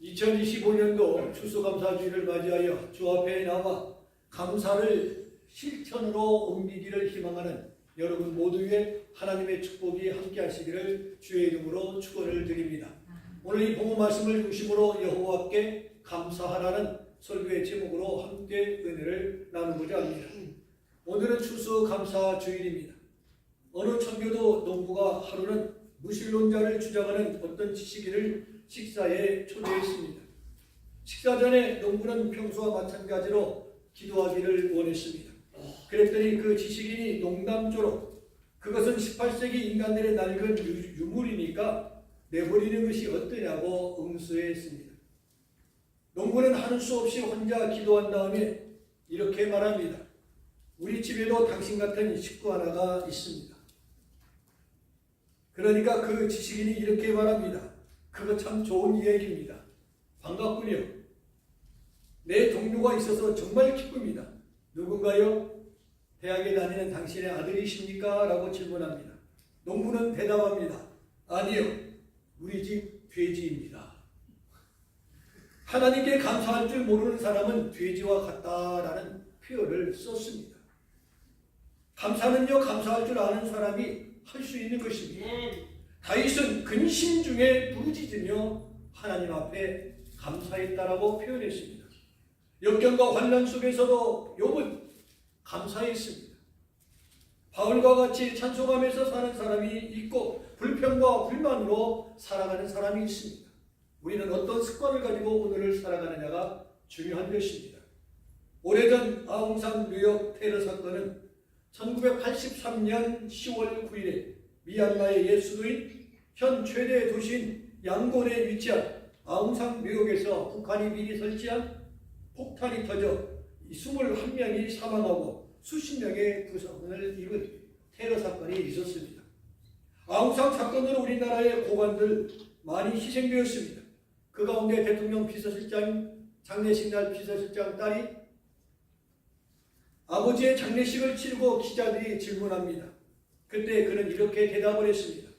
2025년도 추수감사주의를 맞이하여 주 앞에 나와 감사를 실천으로 옮기기를 희망하는 여러분 모두에게 하나님의 축복이 함께 하시기를 주의 이름으로 축원을 드립니다. 오늘 이 복음 말씀을 중심으로 여호와께 감사하라는 설교의 제목으로 함께 은혜를 나누고자 합니다. 오늘은 추수감사주일입니다. 어느 청교도 농부가 하루는 무신론자를 주장하는 어떤 지식인을 식사에 초대했습니다. 식사 전에 농부는 평소와 마찬가지로 기도하기를 원했습니다. 그랬더니 그 지식인이 농담조로 그것은 18세기 인간들의 낡은 유물이니까 내버리는 것이 어떠냐고 응수했습니다. 농부는 하는 수 없이 혼자 기도한 다음에 이렇게 말합니다. 우리 집에도 당신 같은 식구 하나가 있습니다. 그러니까 그 지식인이 이렇게 말합니다. 그거 참 좋은 이야기입니다. 반갑군요. 내 동료가 있어서 정말 기쁩니다. 누군가요? 대학에 다니는 당신의 아들이십니까? 라고 질문합니다. 농부는 대답합니다. 아니요. 우리 집 돼지입니다. 하나님께 감사할 줄 모르는 사람은 돼지와 같다라는 표현을 썼습니다. 감사는요, 감사할 줄 아는 사람이 할 수 있는 것입니다. 다윗은 근심 중에 부르짖으며 하나님 앞에 감사했다라고 표현했습니다. 역경과 환난 속에서도 욥은 감사했습니다. 바울과 같이 찬송하면서 사는 사람이 있고 불평과 불만으로 살아가는 사람이 있습니다. 우리는 어떤 습관을 가지고 오늘을 살아가느냐가 중요한 것입니다. 오래전 아웅산 뉴욕 테러 사건은 1983년 10월 9일에 미얀마의 옛 수도인 현 최대 도시인 양곤에 위치한 아웅산 묘역에서 북한이 미리 설치한 폭탄이 터져 21명이 사망하고 수십 명의 부상을 입은 테러 사건이 있었습니다. 아웅산 사건으로 우리나라의 고관들 많이 희생되었습니다. 그 가운데 대통령 비서실장, 장례식 날 비서실장 딸이 아버지의 장례식을 치르고 기자들이 질문합니다. 그때 그는 이렇게 대답을 했습니다.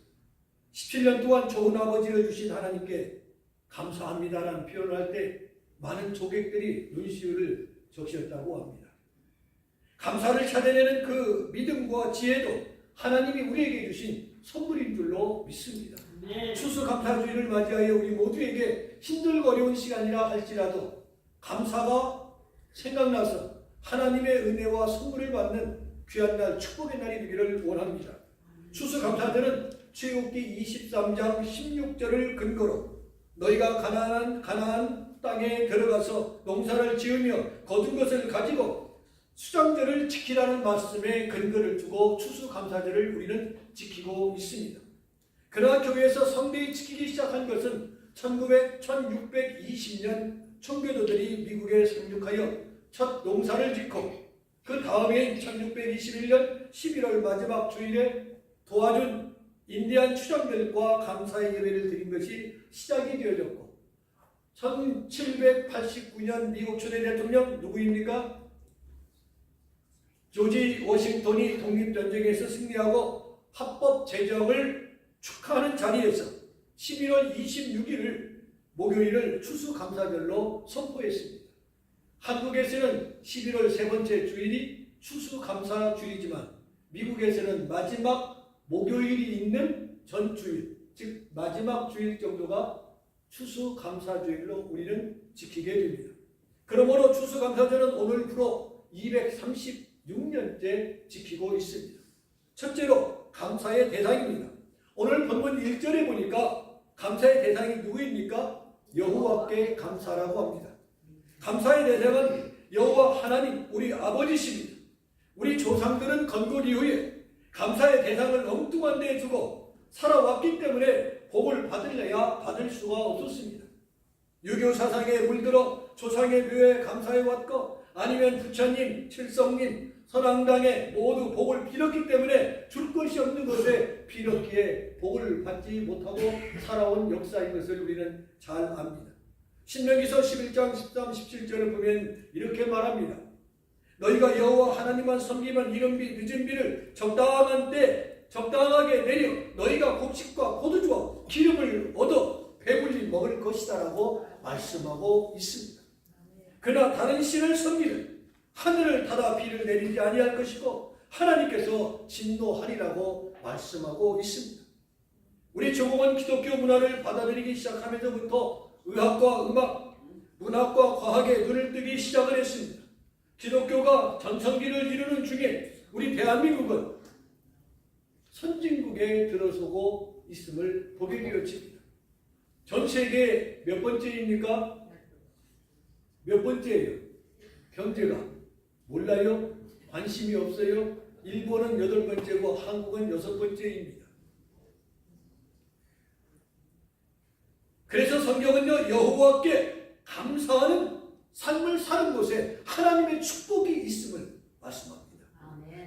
17년 동안 좋은 아버지를 주신 하나님께 감사합니다라는 표현을 할 때 많은 조객들이 눈시울을 적셨다고 합니다. 감사를 찾아내는 그 믿음과 지혜도 하나님이 우리에게 주신 선물인 줄로 믿습니다. 추수감사주의를 맞이하여 우리 모두에게 힘들고 어려운 시간이라 할지라도 감사가 생각나서 하나님의 은혜와 선물을 받는 귀한 날, 축복의 날이 되기를 원합니다. 추수감사절은 출애굽기 23장 16절을 근거로 너희가 가나안 땅에 들어가서 농사를 지으며 거둔 것을 가지고 수장절을 지키라는 말씀에 근거를 두고 추수감사절을 우리는 지키고 있습니다. 그러나 교회에서 성대히 지키기 시작한 것은 1620년 청교도들이 미국에 상륙하여 첫 농사를 짓고 그 다음에 1621년 11월 마지막 주일에 도와준 인디안 추장들과 감사의 예배를 드린 것이 시작이 되어졌고 1789년 미국 초대 대통령 누구입니까? 조지 워싱턴이 독립전쟁에서 승리하고 합법 제정을 축하하는 자리에서 11월 26일을 목요일을 추수감사절로 선포했습니다. 한국에서는 11월 세 번째 주일이 추수감사주의지만 미국에서는 마지막 목요일이 있는 전주일, 즉 마지막 주일 정도가 추수감사주일로 우리는 지키게 됩니다. 그러므로 추수감사절은 오늘부로 236년째 지키고 있습니다. 첫째로 감사의 대상입니다. 오늘 본문 1절에 보니까 감사의 대상이 누구입니까? 여호와께 감사라고 합니다. 감사의 대상은 여호와 하나님 우리 아버지십니다. 우리 조상들은 건국 이후에 감사의 대상을 엉뚱한 데에 두고 살아왔기 때문에 복을 받으려야 받을 수가 없었습니다. 유교 사상에 물들어 조상의 묘에 감사해왔고 아니면 부처님, 칠성님, 선왕당에 모두 복을 빌었기 때문에 줄 것이 없는 것에 빌었기에 복을 받지 못하고 살아온 역사인 것을 우리는 잘 압니다. 신명기서 11장 13, 17절을 보면 이렇게 말합니다. 너희가 여호와 하나님만 섬기면 이른비 늦은 비를 적당한 때 적당하게 내려 너희가 곡식과 포도주와 기름을 얻어 배불리 먹을 것이다라고 말씀하고 있습니다. 그러나 다른 신을 섬기는 하늘을 닫아 비를 내리지 아니할 것이고 하나님께서 진노하리라고 말씀하고 있습니다. 우리 조공은 기독교 문화를 받아들이기 시작하면서부터 의학과 음악, 문학과 과학에 눈을 뜨기 시작을 했습니다. 기독교가 전성기를 이루는 중에 우리 대한민국은 선진국에 들어서고 있음을 보게 되어집니다. 전 세계 몇 번째입니까? 몇 번째예요? 경제가 몰라요? 관심이 없어요? 일본은 8번째고 한국은 6번째입니다. 그래서 성경은요, 여호와께 감사하는 삶을 사는 곳에 하나님의 축복이 있음을 말씀합니다.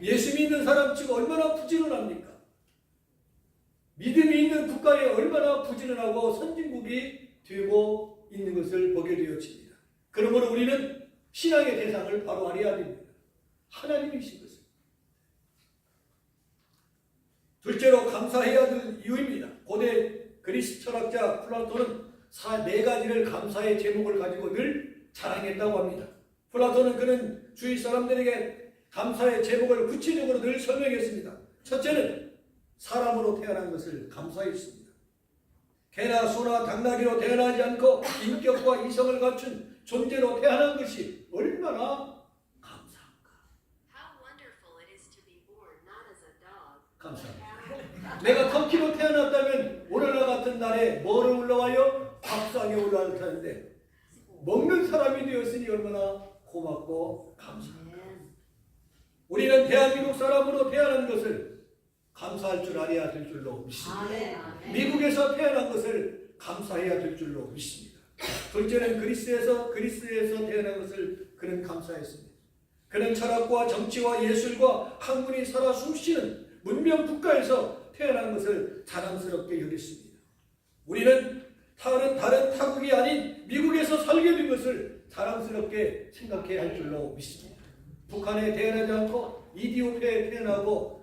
예수 믿는 사람 치고 얼마나 부지런합니까? 믿음이 있는 국가에 얼마나 부지런하고 선진국이 되고 있는 것을 보게 되어집니다. 그러므로 우리는 신앙의 대상을 바로 알아야 됩니다. 하나님이신 것을. 둘째로 감사해야 될 이유입니다. 고대 그리스 철학자 플라톤은 4가지를 감사의 제목을 가지고 늘 자랑했다고 합니다. 플라톤은 그는 주위 사람들에게 감사의 제목을 구체적으로 늘 설명했습니다. 첫째는 사람으로 태어난 것을 감사했습니다. 개나 소나 당나귀로 태어나지 않고 인격과 이성을 갖춘 존재로 태어난 것이 얼마나 감사한가. 감사합니다. 내가 터키로 태어났다면 오늘날 같은 날에 뭐를 올라와요? 밥상에 올라올 텐데 먹는 사람이 되었으니 얼마나 고맙고 감사합니다. 우리는 대한민국 사람으로 태어난 것을 감사할 줄 알아야 될 줄로 믿습니다. 미국에서 태어난 것을 감사해야 될 줄로 믿습니다. 둘째는 그리스에서 태어난 것을 그는 감사했습니다. 그는 철학과 정치와 예술과 학문이 살아 숨쉬는 문명 국가에서 태어난 것을 자랑스럽게 여겼습니다. 우리는 다른 타국이 아닌 미국에서 살게 된 것을 자랑스럽게 생각해야 할 줄로 믿습니다. 북한에 태어나지 않고 이디오피아에 태어나고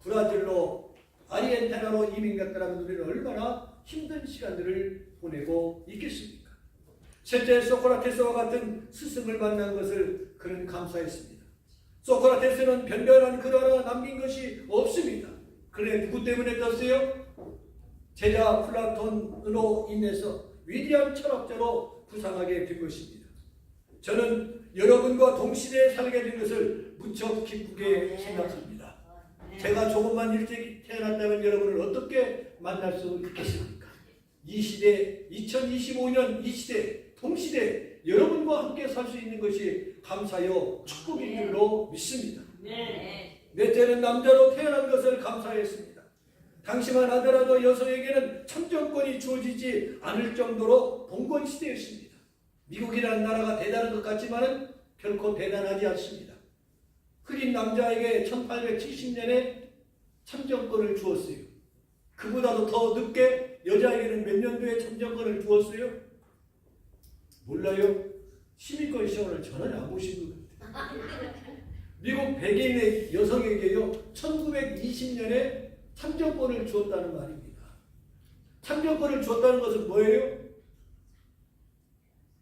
브라질로 아르헨티나로 이민 갔다는 우리는 얼마나 힘든 시간들을 보내고 있겠습니까? 셋째, 소크라테스와 같은 스승을 만난 것을 그는 감사했습니다. 소크라테스는 변변한 글 하나 남긴 것이 없습니다. 그래 누구 때문에 떴어요? 제자 플라톤으로 인해서 위대한 철학자로 부상하게 된 것입니다. 저는 여러분과 동시대에 살게 된 것을 무척 기쁘게 생각합니다. 제가 조금만 일찍 태어났다면 여러분을 어떻게 만날 수 있겠습니까? 이 시대, 2025년 이 시대, 동시대 여러분과 함께 살 수 있는 것이 감사요 축복인 줄로 믿습니다. 넷째는 남자로 태어난 것을 감사했습니다. 당시만 하더라도 여성에게는 참정권이 주어지지 않을 정도로 봉건 시대였습니다. 미국이라는 나라가 대단한 것 같지만 결코 대단하지 않습니다. 흑인 남자에게 1870년에 참정권을 주었어요. 그보다도 더 늦게 여자에게는 몇 년도에 참정권을 주었어요? 몰라요? 시민권 시험을 전혀 안 보신 것 같아요. 미국 백인의 여성에게요 1920년에 참정권을 주었다는 말입니다. 참정권을 주었다는 것은 뭐예요?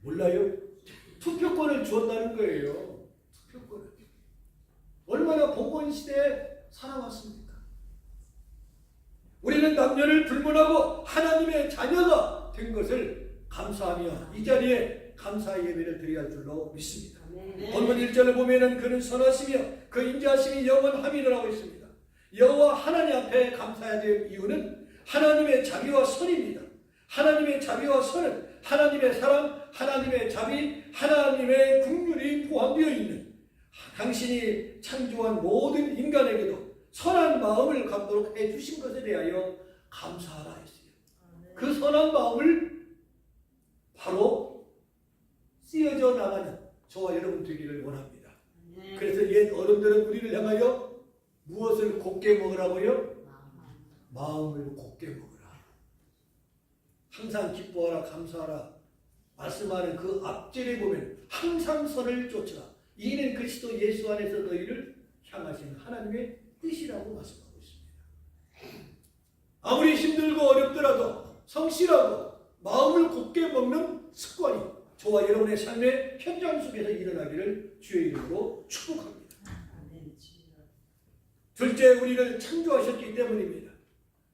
몰라요? 투표권을 주었다는 거예요. 투표권을. 얼마나 봉건 시대에 살아왔습니까? 우리는 남녀를 불문하고 하나님의 자녀가 된 것을 감사하며 이 자리에 감사 예배를 드려야 할 줄로 믿습니다. 본문 1절을 보면은 그는 선하시며 그 인자하심이 영원함이라고 있습니다. 여호와 하나님 앞에 감사해야 될 이유는 하나님의 자비와 선입니다. 하나님의 자비와 선은 하나님의 사랑, 하나님의 자비, 하나님의 긍휼이 포함되어 있는 당신이 창조한 모든 인간에게도 선한 마음을 갖도록 해주신 것에 대하여 감사하라 했어요. 그 선한 마음을 바로 쓰여져 나가는 저와 여러분 되기를 원합니다. 그래서 옛 어른들은 우리를 향하여 무엇을 곱게 먹으라고요? 마음을 곱게 먹으라. 항상 기뻐하라, 감사하라 말씀하는 그 앞절에 보면 항상 선을 쫓으라. 이는 그리스도 예수 안에서 너희를 향하신 하나님의 뜻이라고 말씀하고 있습니다. 아무리 힘들고 어렵더라도 성실하고 마음을 곱게 먹는 습관이 저와 여러분의 삶의 현장 속에서 일어나기를 주의 이름으로 축복합니다. 둘째, 우리를 창조하셨기 때문입니다.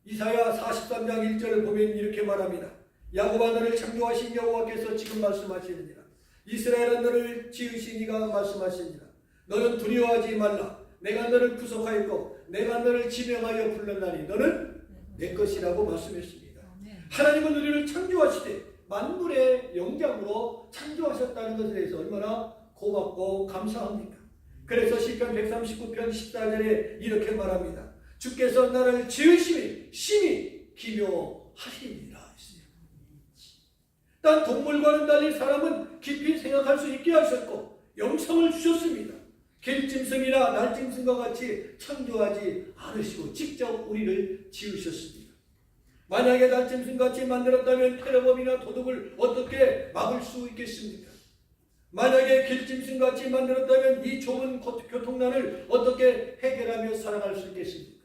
이사야 43장 1절을 보면 이렇게 말합니다. 야곱아 너를 창조하신 여호와께서 지금 말씀하시느니라. 이스라엘아 너를 지으신 이가 말씀하시니라. 너는 두려워하지 말라. 내가 너를 구속하였고 내가 너를 지명하여 불렀나니 너는 내 것이라고 말씀했습니다. 하나님은 우리를 창조하시되 만물의 영장으로 창조하셨다는 것에 대해서 얼마나 고맙고 감사합니까? 그래서 시편 139편 14절에 이렇게 말합니다. 주께서 나를 지으심이 심히 기묘하시니라. 딴 동물과는 달리 사람은 깊이 생각할 수 있게 하셨고 영성을 주셨습니다. 길짐승이나 날짐승과 같이 창조하지 않으시고 직접 우리를 지으셨습니다. 만약에 날짐승같이 만들었다면 테러범이나 도둑을 어떻게 막을 수 있겠습니까? 만약에 길짐승같이 만들었다면 이 좁은 교통난을 어떻게 해결하며 살아갈 수 있겠습니까?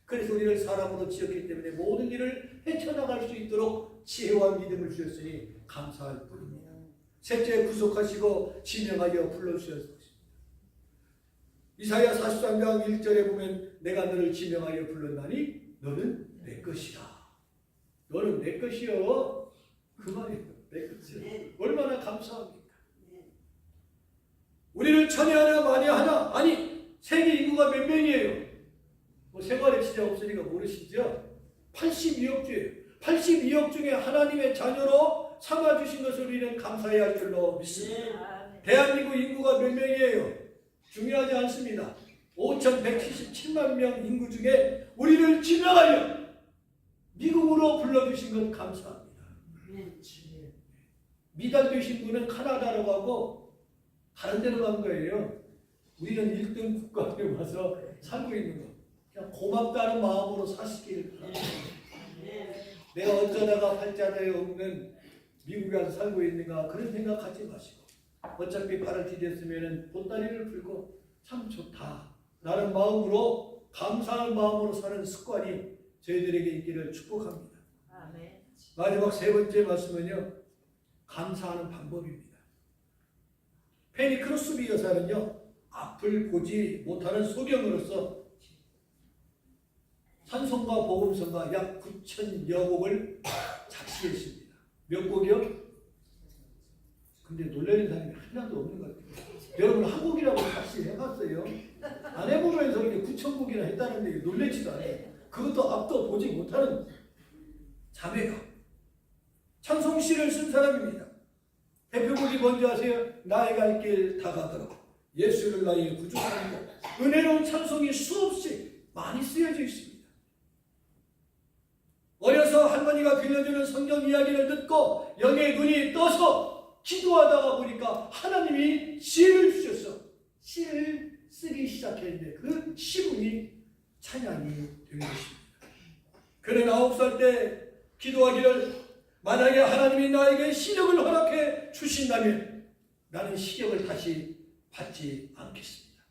그래서 우리를 사람으로 지었기 때문에 모든 일을 헤쳐나갈 수 있도록 지혜와 믿음을 주셨으니 감사할 뿐입니다. 셋째, 구속하시고 지명하여 불러주셨습니다. 이사야 43장 1절에 보면 내가 너를 지명하여 불렀나니 너는 내 것이다. 너는 내 것이요. 그 말이에요. 내 것이요. 얼마나 감사합니까? 우리를 천이 하나 만이 하나, 아니 세계 인구가 몇 명이에요? 뭐 생활의 지장 없으니까 모르시죠? 82억 주예요. 82억 중에 하나님의 자녀로 삼아주신 것을 우리는 감사해야 할 줄로 믿습니다. 대한민국 인구가 몇 명이에요? 중요하지 않습니다. 5,177만 명 인구 중에 우리를 지명하여 미국으로 불러주신 것 감사합니다. 미달되신 분은 카나다로 가고 다른 데로 간 거예요. 우리는 1등 국가에 와서 살고 있는 거. 그냥 고맙다는 마음으로 사시기를 바랍니다. 내가 어쩌다가 팔자대에 없는 미국에 와서 살고 있는가 그런 생각하지 마시고 어차피 발을 디뎠으면 보따리를 풀고 참 좋다 라는 마음으로 감사하는 마음으로 사는 습관이 저희들에게 있기를 축복합니다. 아멘. 마지막 세 번째 말씀은요, 감사하는 방법입니다. 페니 크로스비 여사는요, 앞을 보지 못하는 소경으로서 찬송가 복음성가 약 9,000여 곡을 작시했습니다. 몇 곡이요? 근데 놀라는 사람이 하나도 없는 것 같아요. 여러분 한 곡이라고 다시 해봤어요? 안 해보면서 이렇게 9,000곡이나 했다는데 놀라지도 않아요. 그것도 앞도 보지 못하는 자매가 찬송시를 쓴 사람입니다. 대표곡이 뭔지 아세요? 나의 갈 길 다가더라, 예수를 나의 구주하고, 은혜로운 찬송이 수없이 많이 쓰여져 있습니다. 어려서 할머니가 들려주는 성경 이야기를 듣고 영의 눈이 떠서 기도하다가 보니까 하나님이 시를 주셔서 시를 쓰기 시작했는데 그 시문이 찬양이 되게 됐습니다. 그는 9살 때 기도하기를, 만약에 하나님이 나에게 시력을 허락해 주신다면 나는 시력을 다시 받지 않겠습니다.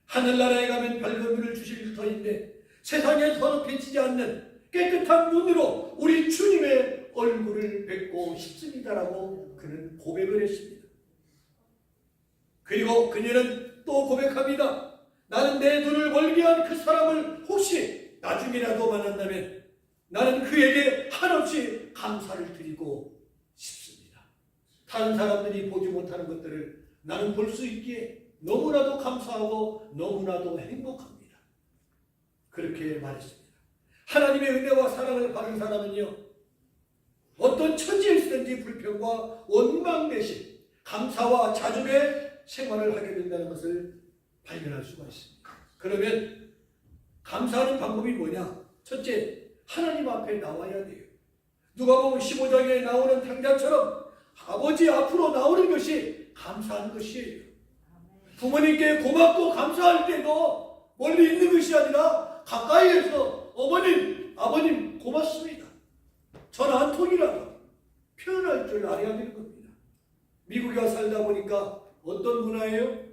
하늘나라에 가면 별거미를 주실 터인데 세상에 더럽혀지지 않는 깨끗한 눈으로 우리 주님의 얼굴을 뵙고 싶습니다라고 그는 고백을 했습니다. 그리고 그녀는 또 고백합니다. 나는 내 눈을 멀게 한 그 사람을 혹시 나중에라도 만난다면 나는 그에게 한없이 감사를 드리고 싶습니다. 다른 사람들이 보지 못하는 것들을 나는 볼 수 있기에 너무나도 감사하고 너무나도 행복합니다. 그렇게 말했습니다. 하나님의 은혜와 사랑을 받은 사람은요, 어떤 처지에 있든지 불평과 원망 대신 감사와 자족의 생활을 하게 된다는 것을 발견할 수가 있습니다. 그러면 감사하는 방법이 뭐냐? 첫째, 하나님 앞에 나와야 돼요. 누가복음 15장에 나오는 탕자처럼 아버지 앞으로 나오는 것이 감사하는 것이에요. 부모님께 고맙고 감사할 때도 멀리 있는 것이 아니라 가까이에서 어머님, 아버님 고맙습니다, 전화 한 통이라도 표현할 줄 알아야 되는 겁니다. 미국에 살다 보니까 어떤 문화예요?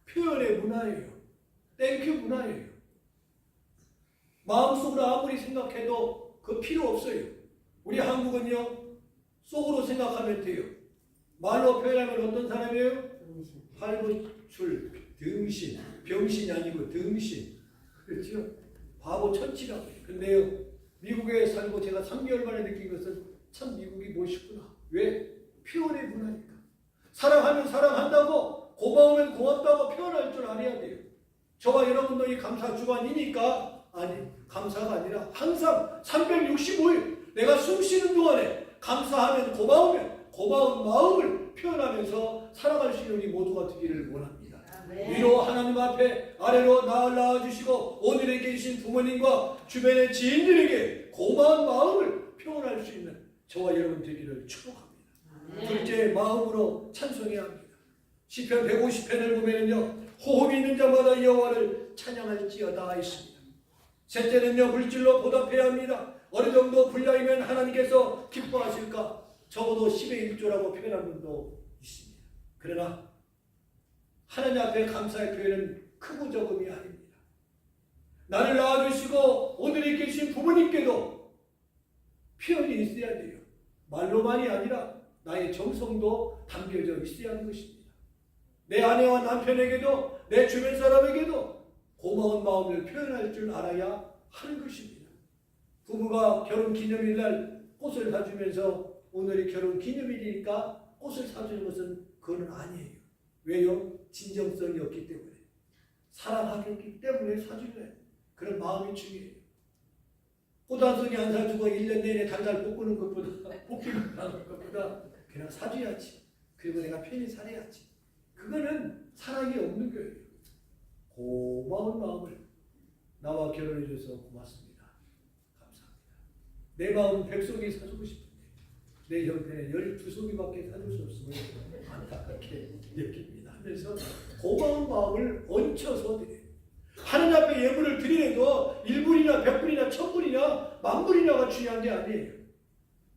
표현의 문화예요. 땡큐 문화예요. 마음속으로 아무리 생각해도 그 필요 없어요. 우리 한국은요, 속으로 생각하면 돼요. 말로 표현하면 어떤 사람이에요? 팔불출, 등신, 병신이 아니고 등신. 그렇죠? 바보 천치라고 해요. 근데요, 미국에 살고 제가 3개월 만에 느낀 것은 참 미국이 멋있구나. 왜? 표현의 문화니까. 사랑하면 사랑한다고, 고마우면 고맙다고 표현할 줄 알아야 돼요. 저와 여러분도 이 감사 주간이니까, 아니, 감사가 아니라 항상 365일 내가 숨 쉬는 동안에 감사하면 고마우면 고마운 마음을 표현하면서 살아갈 수 있는 우리 모두가 되기를 원합니다. 위로 하나님 앞에 아래로 나를 낳아주시고 오늘에 계신 부모님과 주변의 지인들에게 고마운 마음을 표현할 수 있는 저와 여러분 되기를 축복합니다. 둘째, 마음으로 찬송해야 합니다. 시편 150편을 보면요, 호흡이 있는 자마다 여호와를 찬양할지어다 있습니다. 셋째는요, 물질로 보답해야 합니다. 어느 정도 분량이면 하나님께서 기뻐하실까? 적어도 10의 1조라고 표현한 분도 있습니다. 그러나 하나님 앞에 감사의 표현은 크고 적음이 아닙니다. 나를 낳아주시고 오늘에 계신 부모님께도 표현이 있어야 돼요. 말로만이 아니라 나의 정성도 담겨져 있어야 하는 것입니다. 내 아내와 남편에게도 내 주변 사람에게도 고마운 마음을 표현할 줄 알아야 하는 것입니다. 부부가 결혼 기념일 날 꽃을 사주면서 오늘이 결혼 기념일이니까 꽃을 사주는 것은 그건 아니에요. 왜요? 진정성이 없기 때문에. 사랑하기 때문에 사주는 거예요. 그런 마음이 중요해요. 꽃 한 송이 안 사주고 1년 내내 달달 볶는 것보다, 볶기는 것보다 그냥 사줘야지. 그리고 내가 편히 살아야지. 그거는 사랑이 없는 거예요. 고마운 마음을 나와 결혼해줘서 고맙습니다. 감사합니다. 내 마음은 100송이 사주고 싶은데 내 형편에 12송이밖에 사줄 수 없음을 안타깝게 느낍니다. 하면서 고마운 마음을 얹혀서 드려요. 하나님 앞에 예물을 드리려도 1불이나 100불이나 1000불이나 10,000불이나가 중요한 게 아니에요.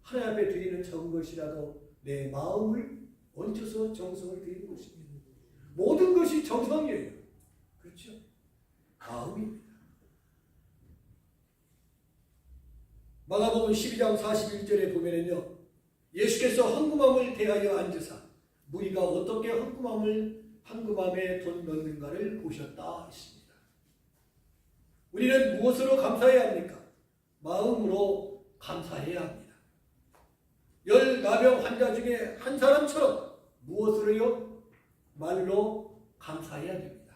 하나님 앞에 드리는 적은 것이라도 내 마음을 얹혀서 정성을 드리는 것입니다. 모든 것이 정성이에요. 그렇죠? 마음입니다. 마가복음 12장 41절에 보면은요, 예수께서 헌금함을 대하여 앉으사 무리가 어떻게 헌금함에 돈 넣는가를 보셨다 했습니다. 우리는 무엇으로 감사해야 합니까? 마음으로 감사해야 합니다. 14명 환자 중에 한 사람처럼 무엇으로요? 말로 감사해야 됩니다.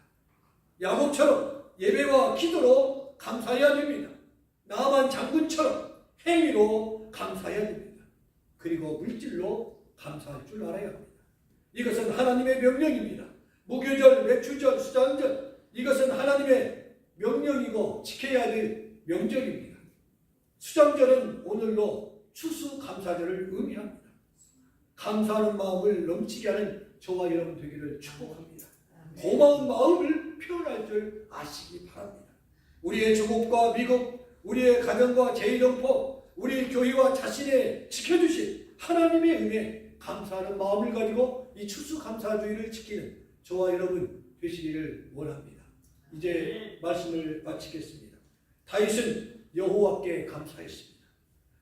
야곱처럼 예배와 기도로 감사해야 됩니다. 나만 장군처럼 행위로 감사해야 됩니다. 그리고 물질로 감사할 줄 알아야 합니다. 이것은 하나님의 명령입니다. 무교절, 외출절, 수장절, 이것은 하나님의 명령이고 지켜야 될 명절입니다. 수장절은 오늘로 추수감사절을 의미합니다. 감사하는 마음을 넘치게 하는 저와 여러분 되기를 축복합니다. 고마운 마음을 표현할 줄 아시기 바랍니다. 우리의 조국과 미국, 우리의 가정과 제2동포, 우리 교회와 자신의 지켜주신 하나님의 은혜, 감사하는 마음을 가지고 이 추수감사주의를 지키는 저와 여러분 되시기를 원합니다. 이제 말씀을 마치겠습니다. 다윗은 여호와께 감사했습니다.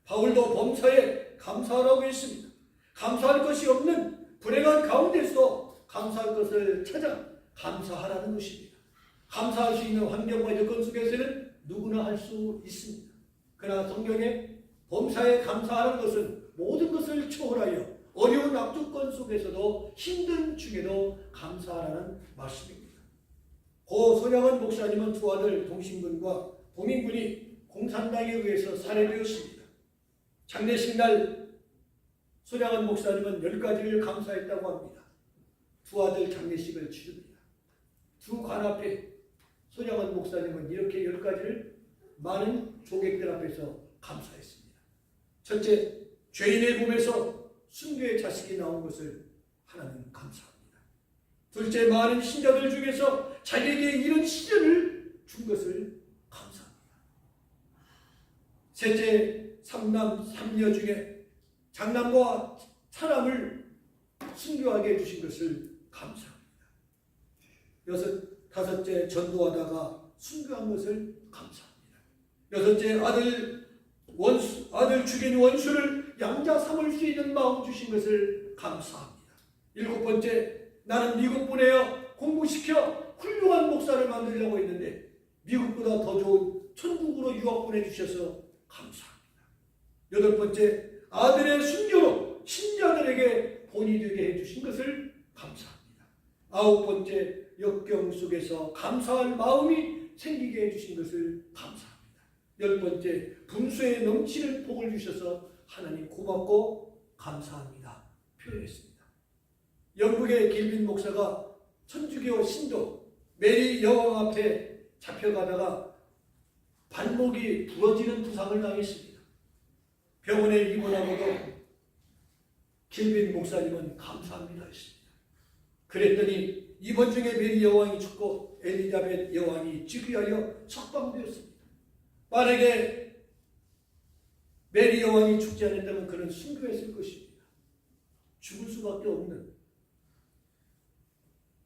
바울도 범사에 감사하라고 했습니다. 감사할 것이 없는 불행한 가운데서 감사할 것을 찾아 감사하라는 것입니다. 감사할 수 있는 환경과 여건 속에서는 누구나 할 수 있습니다. 그러나 성경에 범사에 감사하는 것은 모든 것을 초월하여 어려운 악조건 속에서도 힘든 중에도 감사하라는 말씀입니다. 고 손양원 목사님은 두 아들 동신군과 보민군이 공산당에 의해서 살해되었습니다. 장례식 날 손양원 목사님은 10가지를 감사했다고 합니다. 두 아들 장례식을 치릅니다. 두 관 앞에 손양원 목사님은 이렇게 10가지를 많은 조객들 앞에서 감사했습니다. 첫째, 죄인의 몸에서 순교의 자식이 나온 것을 하나님 감사합니다. 둘째, 많은 신자들 중에서 자기에게 이런 시련을 준 것을 감사합니다. 셋째, 삼남 삼녀 중에 장남과 차남을 순교하게 해주신 것을 감사합니다. 다섯째, 전도하다가 순교한 것을 감사합니다. 여섯째, 아들 죽인 원수를 양자 삼을 수 있는 마음 주신 것을 감사합니다. 7번째, 나는 미국 보내어 공부시켜 훌륭한 목사를 만들려고 했는데 미국보다 더 좋은 천국으로 유학 보내주셔서 감사합니다. 8번째, 아들의 순교로 신자들에게 본이 되게 해주신 것을 감사합니다. 9번째, 역경 속에서 감사할 마음이 생기게 해주신 것을 감사합니다. 10번째, 분수에 넘치는 복을 주셔서 하나님 고맙고 감사합니다 표현했습니다. 영국의 길빈 목사가 천주교 신도 메리 여왕 앞에 잡혀가다가 발목이 부러지는 부상을 당했습니다. 병원에 입원하고도 길빈 목사님은 감사합니다 했습니다. 그랬더니 입원 중에 메리 여왕이 죽고 엘리자벳 여왕이 즉위하여 석방되었습니다. 만약에 메리 여왕이 죽지 않았다면 그는 순교했을 것입니다. 죽을 수밖에 없는,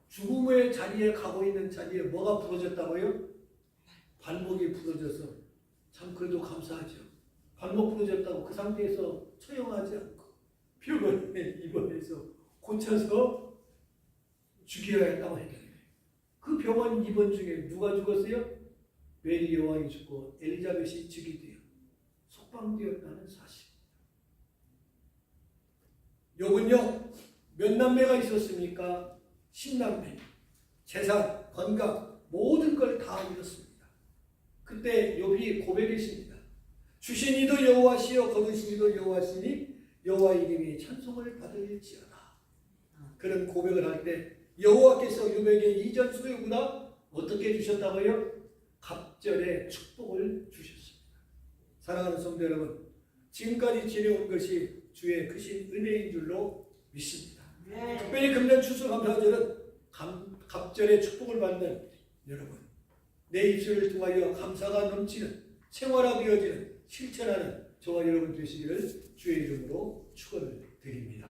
죽음의 자리에 가고 있는 자리에 뭐가 부러졌다고요? 발목이 부러져서. 참 그래도 감사하죠. 발목 부러졌다고 그 상태에서 처형하지 않고 병원에 입원해서 고쳐서 죽여야 했다고 했잖아요. 그 병원 입원 중에 누가 죽었어요? 메리 여왕이 죽고 엘리자벳이 즉위되어 석방되었다는 사실입니다. 욥은요, 몇 남매가 있었습니까? 10남매. 재산, 건강, 모든 걸 다 잃었습니다. 그때 욥이 고백했습니다. 주신 이도 여호와시요 거두신 이도 여호와시니 여호와 이름이 찬송을 받을지어다. 그런 고백을 할 때 여호와께서 욥에게 이전 소유보다 어떻게 주셨다고요? 갑절의 축복을 주셨습니다. 사랑하는 성도 여러분, 지금까지 지내온 것이 주의 크신 은혜인 줄로 믿습니다. 특별히 금년 추수감사절은 갑절의 축복을 받는 여러분, 내 입술을 통하여 감사가 넘치는 생활화 되어지는 실천하는 저와 여러분 되시기를 주의 이름으로 축원을 드립니다.